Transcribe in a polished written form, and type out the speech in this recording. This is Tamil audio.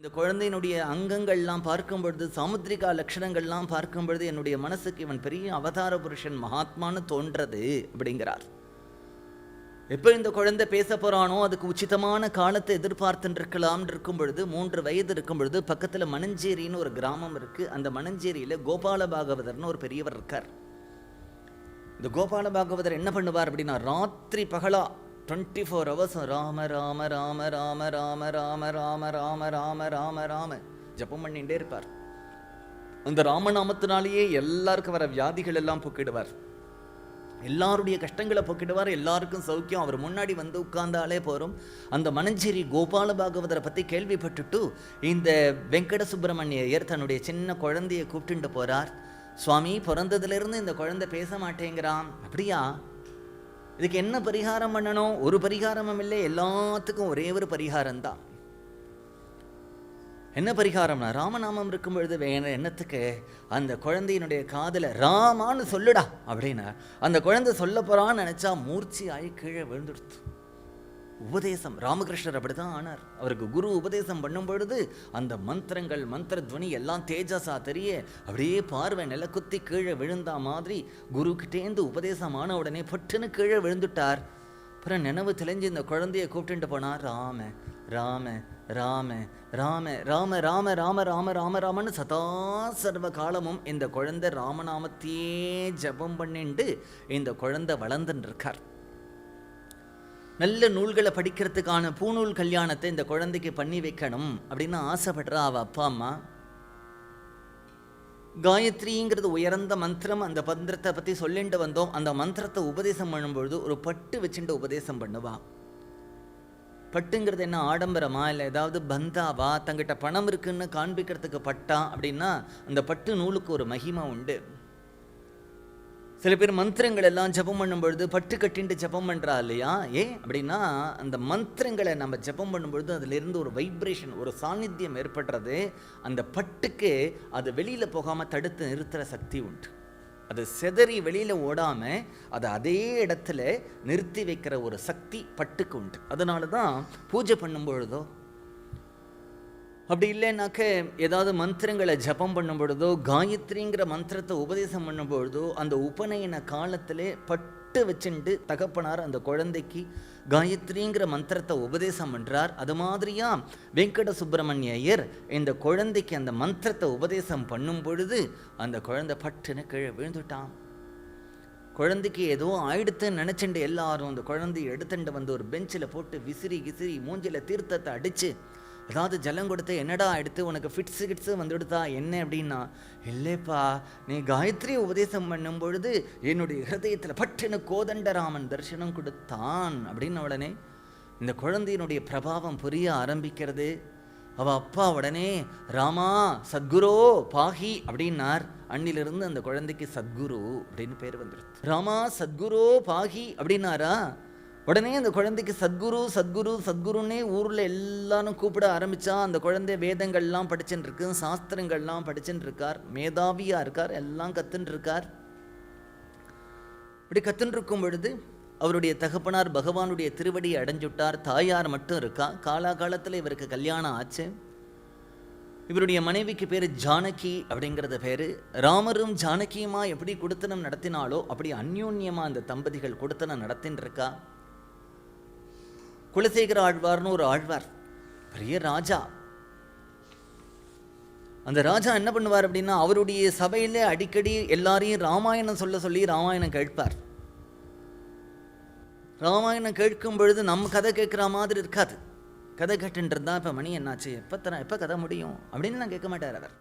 இந்த குழந்தையினுடைய அங்கங்கள்லாம் பார்க்கும் பொழுது, சாமுத்திரிகா லட்சணங்கள்லாம் பார்க்கும் பொழுது என்னுடைய மனசுக்கு இவன் பெரிய அவதார புருஷன், மகாத்மான்னு தோன்றது அப்படிங்கிறார். எப்போ இந்த குழந்தை பேச போகிறானோ அதுக்கு உச்சிதமான காலத்தை எதிர்பார்த்துட்டு இருக்கலாம்னு இருக்கும் பொழுது, 3 வயது இருக்கும் பொழுது பக்கத்தில் மணஞ்சேரின்னு ஒரு கிராமம் இருக்குது. அந்த மணஞ்சேரியில் கோபால பாகவதர்னு ஒரு பெரியவர் இருக்கார். இந்த கோபால பாகவதர் என்ன பண்ணுவார் அப்படின்னா, ராத்திரி பகலா 24 hours ராம ராம ராம ராம ராம ராம ராம ராம ராம ராம ராம ஜபம் பண்ணிகிட்டே இருப்பார். அந்த ராமநாமத்தினாலேயே எல்லாருக்கும் வர வியாதிகள் எல்லாம் போக்கிடுவார், எல்லாருடைய கஷ்டங்களை போக்கிடுவார், எல்லாருக்கும் சௌக்கியம். அவர் முன்னாடி வந்து உட்கார்ந்தாலே போகிறோம். அந்த மணஞ்சேரி கோபால பாகவதரை பற்றி கேள்விப்பட்டுட்டு இந்த வெங்கட சுப்பிரமணியர் தன்னுடைய சின்ன குழந்தைய கூப்பிட்டுட்டு போகிறார். சுவாமி, பிறந்ததுலேருந்து இந்த குழந்தை பேச மாட்டேங்கிறான். அப்படியா? இதுக்கு என்ன பரிகாரம் பண்ணணும்? ஒரு பரிகாரமும் இல்லை, எல்லாத்துக்கும் ஒரே ஒரு பரிகாரம்தான். என்ன பரிகாரம்னா, ராமநாமம் இருக்கும் பொழுது வேற என்னத்துக்கு அந்த குழந்தையினுடைய காதில் ராமான்னு சொல்லுடா அப்படின்னா அந்த குழந்தை சொல்ல போறான்னு நினைச்சா மூர்ச்சி ஆகி கீழே விழுந்துடுத்து. உபதேசம் ராமகிருஷ்ணர் அப்படிதான் ஆனார். அவருக்கு குரு உபதேசம் பண்ணும் பொழுது அந்த மந்திரங்கள், மந்திர துவனி எல்லாம் தேஜஸா தெரிய அப்படியே பார்வை நில குத்தி கீழே விழுந்தா மாதிரி குரு கிட்டேந்து உபதேசம் ஆன உடனே பட்டுன்னு கீழே விழுந்துட்டார். அப்புறம் நினைவு தெளிஞ்சு இந்த குழந்தைய கூப்பிட்டு போனார். ராம ராம ராம ராம ராம ராம ராம ராம ராம ராமன்னு சதா சர்வ காலமும் இந்த குழந்தை ராமநாமத்தையே ஜபம் பண்ணிண்டு இந்த குழந்தை வளர்ந்துன்னு இருக்கார். நல்ல நூல்களை படிக்கிறதுக்கான பூநூல் கல்யாணத்தை இந்த குழந்தைக்கு பண்ணி வைக்கணும் அப்படின்னு ஆசைப்படுறா அவள் அப்பா அம்மா. காயத்ரிங்கிறது உயர்ந்த மந்திரம். அந்த மந்திரத்தை பற்றி சொல்லிட்டு வந்தோம். அந்த மந்திரத்தை உபதேசம் பண்ணும்பொழுது ஒரு பட்டு வச்சுட்டு உபதேசம் பண்ணுவா. பட்டுங்கிறது என்ன, ஆடம்பரமா இல்லை ஏதாவது பந்தாவா? தங்கிட்ட பணம் இருக்குன்னு காண்பிக்கிறதுக்கு பட்டா அப்படின்னா அந்த பட்டு நூலுக்கு ஒரு மகிமை உண்டு. சில பேர் மந்திரங்கள் எல்லாம் ஜபம் பண்ணும் பொழுது பட்டு கட்டின்ட்டு ஜபம் பண்ணுறா இல்லையா? அப்படின்னா அந்த மந்திரங்களை நம்ம ஜபம் பண்ணும்பொழுது அதிலிருந்து ஒரு வைப்ரேஷன், ஒரு சாநித்தியம் ஏற்படுறது. அந்த பட்டுக்கு அது வெளியில் போகாமல் தடுத்து நிறுத்துகிற சக்தி உண்டு. அது செதறி வெளியில் ஓடாமல் அதை அதே இடத்துல நிறுத்தி வைக்கிற ஒரு சக்தி பட்டுக்கு உண்டு. அதனால தான் பூஜை பண்ணும் பொழுதோ அப்படி இல்லைன்னாக்க ஏதாவது மந்திரங்களை ஜபம் பண்ணும் பொழுதோ, காயத்ரிங்கிற மந்திரத்தை உபதேசம் பண்ணும் பொழுதோ அந்த உபநயன காலத்திலே பட்டு வச்சுட்டு தகப்பனார் அந்த குழந்தைக்கு காயத்ரிங்கிற மந்திரத்தை உபதேசம் பண்ணுறார். அது மாதிரியா வெங்கட சுப்பிரமணியர் இந்த குழந்தைக்கு அந்த மந்திரத்தை உபதேசம் பண்ணும் பொழுது அந்த குழந்தை பட்டுன்னு கீழே விழுந்துட்டான். குழந்தைக்கு ஏதோ ஆயிடுத்துன்னு நினச்சிண்டு எல்லாரும் அந்த குழந்தைய எடுத்துட்டு வந்து ஒரு பெஞ்சில் போட்டு விசிறி மூஞ்சில் தீர்த்தத்தை அடித்து, அதாவது ஜலம் கொடுத்து, என்னடா எடுத்து உனக்கு கிட்ஸு வந்துடுதா என்ன அப்படின்னா, இல்லைப்பா நீ காயத்ரி உபதேசம் பண்ணும் பொழுது என்னுடைய ஹிருதயத்தில் பட்டுன்னு கோதண்டராமன் தரிசனம் கொடுத்தான் அப்படின்னு உடனே இந்த குழந்தையினுடைய பிரபாவம் புரிய ஆரம்பிக்கிறது. அவள் அப்பா உடனே ராமா சத்குரோ பாஹி அப்படின்னார். அன்னிலிருந்து அந்த குழந்தைக்கு சத்குரு அப்படின்னு பேர் வந்துடுது. ராமா சத்குரோ பாஹி அப்படின்னாரா, உடனே அந்த குழந்தைக்கு சத்குரு சத்குரு சத்குருன்னே ஊரில் எல்லாரும் கூப்பிட ஆரம்பித்தா. அந்த குழந்தை வேதங்கள்லாம் படிச்சுட்டு இருக்கு, சாஸ்திரங்கள்லாம் படிச்சுட்டு இருக்கார், மேதாவியாக இருக்கார், எல்லாம் கற்றுன்னு இருக்கார். இப்படி கற்றுன்னு இருக்கும் பொழுது அவருடைய தகப்பனார் பகவானுடைய திருவடியை அடைஞ்சுட்டார். தாயார் மட்டும் இருக்கா. காலாகாலத்தில் இவருக்கு கல்யாணம் ஆச்சு. இவருடைய மனைவிக்கு பேர் ஜானகி அப்படிங்கிறத பேர். ராமரும் ஜானகியுமா எப்படி குடுத்தனம் நடத்தினாலோ அப்படி அந்யோன்யமாக அந்த தம்பதிகள் குடுத்தனம் நடத்தின்னு இருக்கா. குலசேகர ஆழ்வார்னு ஒரு ஆழ்வார், பெரிய ராஜா. அந்த ராஜா என்ன பண்ணுவார் அப்படின்னா, அவருடைய சபையிலே அடிக்கடி எல்லாரையும் ராமாயணம் சொல்ல சொல்லி ராமாயணம் கேட்பார். ராமாயணம் கேட்கும் பொழுது நம்ம கதை கேட்குற மாதிரி இருக்காது. கதை கேட்டுட்டு இருந்தா இப்போ மணி என்னாச்சு, எப்போ கதை முடியும் அப்படின்னு நான் கேட்க மாட்டார் அவர்.